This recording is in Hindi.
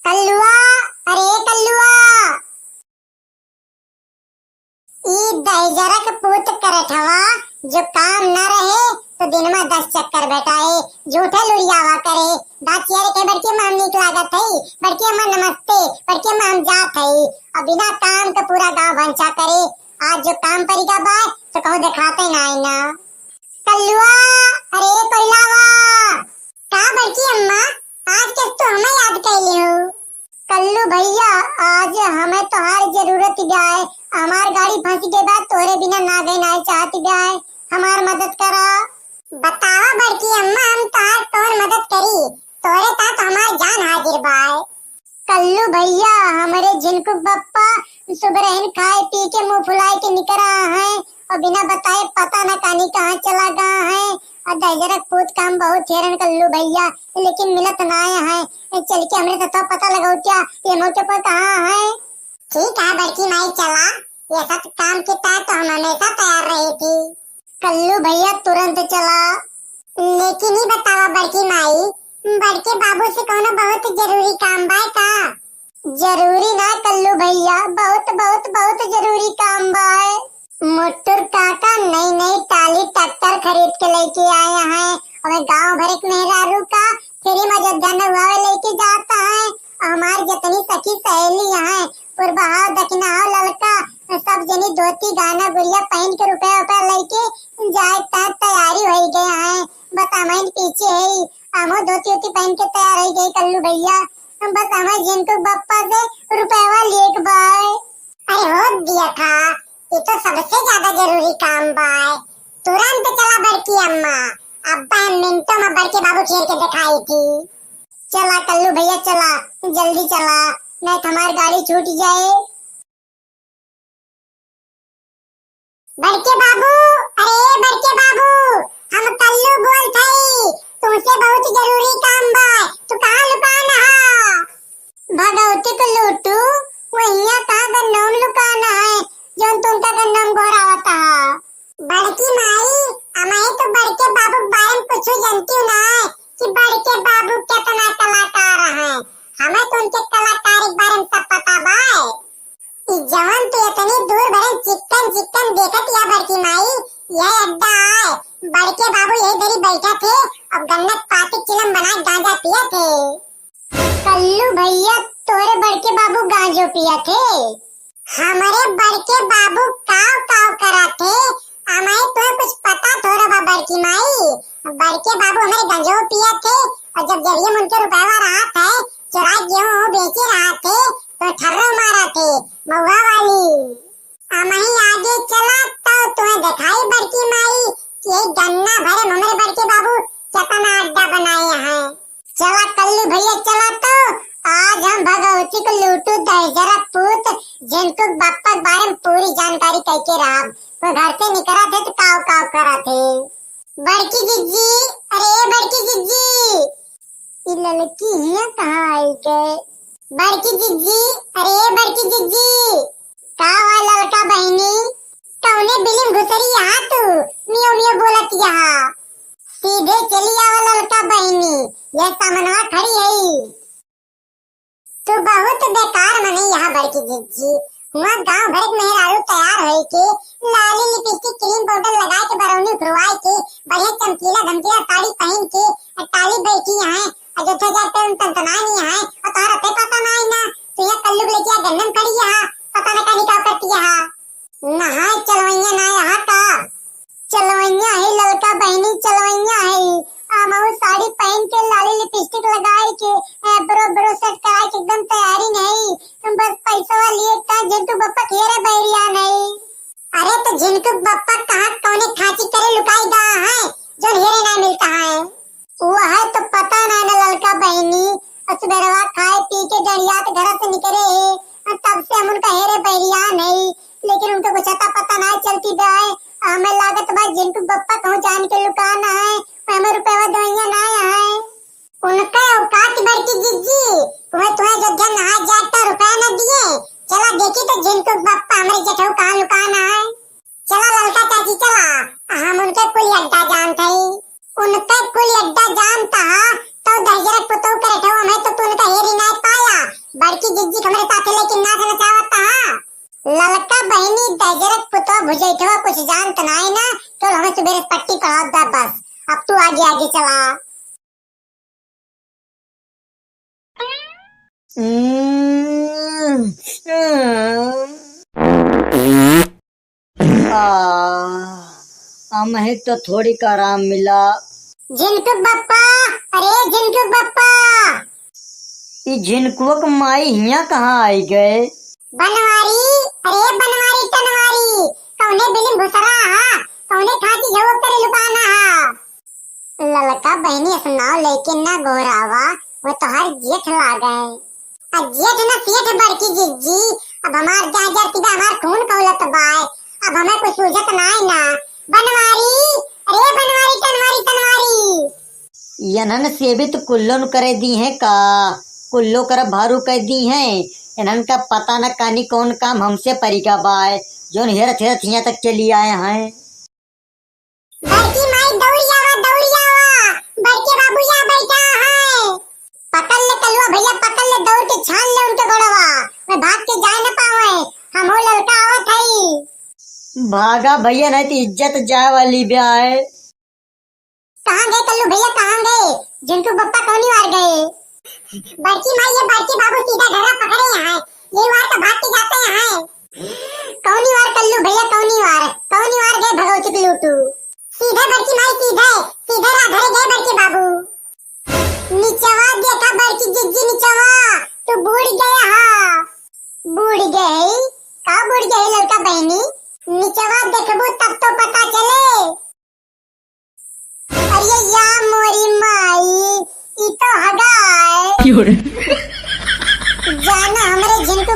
कल्लुआ, अरे कल्लुआ, ई दहजरक पूत करठवा जो काम न रहे तो दिन में 10 चक्कर बैठाए, झूठे लुड़ियावा करे। दाचियारे के बड़की माम निक लागत है, बड़की अम्मा नमस्ते, बड़की अम्मा हम जात है। अब बिना काम का पूरा गांव भंचा करे। आज जो काम परिका बाय तो कहूँ दिखाते ना आई ना। कल्लुआ, अरे कोइलावा, का बड़की अम्मा आज किस तो हमें याद कैली हो? कल्लू भैया, आज हमें तोहार जरूरत ब्याय। हमार गाड़ी फंस गई बा, तोरे बिना ना गए ना चाहती ब्याय, हमार मदद करा। बतावा बड़की अम्मा, हम तोहार कौन मदद करी? तोरे तात हमार जान हाजिर बाय। कल्लू भैया, हमारे झिनकू बप्पा सुबह खाए पी के मुंह फुलाए के निकल रहा है और बिना बताए पता न कानी कहाँ चला गया है। और दहजरक पूत काम बहुत हेरन कल्लू भैया, लेकिन मिलत ना आया है। चल के हमने तो पता लगाओ क्या ये मौके पर कहाँ है। ठीक है बड़की माई, चला। ये सब काम के तहत तो हम हमेशा तैयार रही थी। कल्लू भैया तुरंत चला। लेकिन ही बतावा बड़की माई, बड़के बाबू से कोनो बहुत जरूरी काम बा का? जरूरी ना कल्लू भैया, बहुत बहुत बहुत जरूरी काम बा। मोटर काका नई नई टाली ट्रैक्टर खरीद के लेके आए हैं और गांव भर के मेहरारू का फेरी में जब जाना हुआ लेके जाता है। हमारी जितनी सखी सहेलियां हैं, पुरबहा दक्षिणा लड़का सब जनी धोती गाना गुड़िया पहन के रुपया रुपया लेके जाए तक तैयारी हो गए हैं। बस हमें पीछे है, हम धोती उती पहन के तैयार हो गए कल्लू भैया। बस हमें जिनको बप्पा से रुपया लेके बाय। अरे हो दिया था, ये तो सबसे ज्यादा जरूरी काम बाय। तुरंत चला बड़की अम्मा, अब्बा मिनटों में बड़के बाबू खेल के दिखाई थी। चला कल्लू भैया चला, जल्दी चला, नहीं तो हमारी गाड़ी छूट जाए। बड़के बाबू, अरे बड़के बाबू, हम कल्लू बोल थई, तुमसे बहुत जरूरी काम बाय, तू कहाँ लुकाना है? भगवती को लूटू, वहिया कहाँ गन्नम लुकाना है जो तुमका गन्नम घोरावता है। बड़की माई, हमें तो बड़के बाबू बारे में कुछ जानती हूँ ना कि बड़के बाबू कितना कलाकार हैं। हमें तो उनके कलाकार के बारे में सब पता बाय। जवान तो इतनी दूर भरे चिकन चिकन देखत या बड़की माई, यह अड्डा है। बड़के बाबू यही दरी बैठा थे और गन्नत पाती चिलम बना गांजा पिया थे। कल्लू भैया, तोरे बड़के बाबू गांजो पिया थे? हमारे बड़के बाबू काव काव करा थे। हमें तो कुछ पता थोड़ा बा बड़की माई। बड़के बाबू हमारे गंजो पिया थे और जब जरिए उनके रुपया रहा था, चुरा गेहूं बेचे रहा थे तो ठर्रो मारा थे महुआ वाली। हमें आगे चला तो तुम्हें दिखाई बड़की माई कि गन्ना भरे हमारे बड़के बाबू कितना अड्डा बनाए हैं। चला कल्लू भैया चला, तो आज हम भगवती को लूटू दहजरक पूत जिनको बप्पा बारे में पूरी जानकारी कह के रहा। तो घर से निकला थे तो काव काव करा थे। बड़की जिज्जी, अरे बड़की जिज्जी, ये लड़की है कहाँ आई के? बड़की जिज्जी, अरे बड़की जिज्जी, का वाला लड़का बहनी, कौने बिलिम घुसरी यहाँ तू मियो मियो बोलत यहाँ? सीधे चली आवा लड़का बहनी, यह सामनवा खड़ी है। तो बहुत बेकार मने यहाँ बड़की जिज्जी, हुआ गांव भर के मेहरारू तैयार होई के लाली लिपस्टिक क्रीम पाउडर लगा के बरौनी फुरवाई के बढ़िया चमकीला धमकीला साड़ी पहन के ताली बैठी है और जो थे जाते उन तंतनानी है और तारा पे पता ना है ना तो ये कल्लू लेके गन्नम खड़ी है, पता ना का करती है। नहाए चलवैया ना यहाँ का चलवैया है लड़का बहनी, चलवैया है। आमाऊ साड़ी पहन के लाली लिपस्टिक लगाई के ब्रो ब्रो सेट कराई के एकदम तैयारी नहीं, बस पैसा लिए का जिनको बप्पा घेरे बैरिया नहीं। अरे तो जिनको बप्पा कहाँ कौने खाची करे लुकाई गा है जो हेरे ना मिलता है वो है तो पता ना ना लड़का बहनी। सुबेरवा खाए पी के डरियात घर से निकले तब से हम उनका हेरे बैरिया नहीं, लेकिन उनको कुछ पता ना चलती है। हमें लागत भाई जिनको बप्पा कहूँ जान के लुकाना है, हमें रुपया दवाइयाँ ना है। उनका औकात बड़की जिज्जी, तुम्हें जो जन नहा जाता रुपया न दिए, चला देखी तो जिनको बप्पा हमारे जेठो कहाँ लुकाना है। चला लड़का चाची चला, हम उनके कुल अड्डा जानते ही, उनका कुल अड्डा जानता तो दहजरक पुतो करे हमें तो तू उनका हेरी नहीं पाया। बड़की जिज्जी हमरे साथे लेकिन ना चला चाहता हा। ललका बहनी दजरत पुतो भुजैठवा कुछ जानत नाही ना, तो हमें सुबह पट्टी पढ़ा दा बस। अब तू आगे आगे चला। हमें तो थोड़ी का आराम मिला। झिनकू बप्पा, अरे झिनकू बप्पा। ये झिनकुआ माई हिया कहाँ आई गए? बनवारी, अरे बनवारी टनवारी, कौने बिलिम घुसरा हा, कौने खाची झोक करे लुकाना हा। ललका बहनी सुनाओ लेकिन ना गोरावा, वो तो हर जेठ ला गए। अब जेठ ना सेठ बड़की जिज्जी, अब हमार जाजर सीधा हमार खून कौलत बाय, अब हमें कुछ सूझत नाई ना। बनवारी, अरे बनवारी टनवारी टनवारी। यनन से भी तो कुल्लो करे दी है का, कुल्लो कर भारू कर दी है। इन्हन का पता न कानी कौन काम हमसे परिका बाय, जोन हेरत हेरत यहाँ तक चली आए हैं। बड़की माई दौड़ी आवा, बड़के बाबू यहाँ बैठा है। पकड़ ले कलुआ भैया, पकड़ ले, दौड़ के छान ले उनके गोड़वा, मैं भाग के जा न पावे, हम हो लड़का आवत हई। भागा भैया नहीं तो इज्जत जाए वाली भी आए। कहाँ गए कल्लू भैया, कहाँ गए? जिनको बप्पा कौनी वार गए? बड़की माई ये बड़के बाबू सीधा घरा पकड़े यहाँ, ये वार का भाग के जाते यहाँ। कौनी वार कल्लू भैया, कौनी वार गए भगवती के लूटू। सीधे बड़की माई सीधे घरे गए बड़के बाबू। निचवा देखा बड़की जिज्जी निचवा, तू बूढ़ गया हा। बूढ़ गई? का बूढ़ गई लड़का बहनी? निचवा देखबू तब तो पता चले। अरे या मोरी माई, ई तो हगाए। जाना हमरे जिनको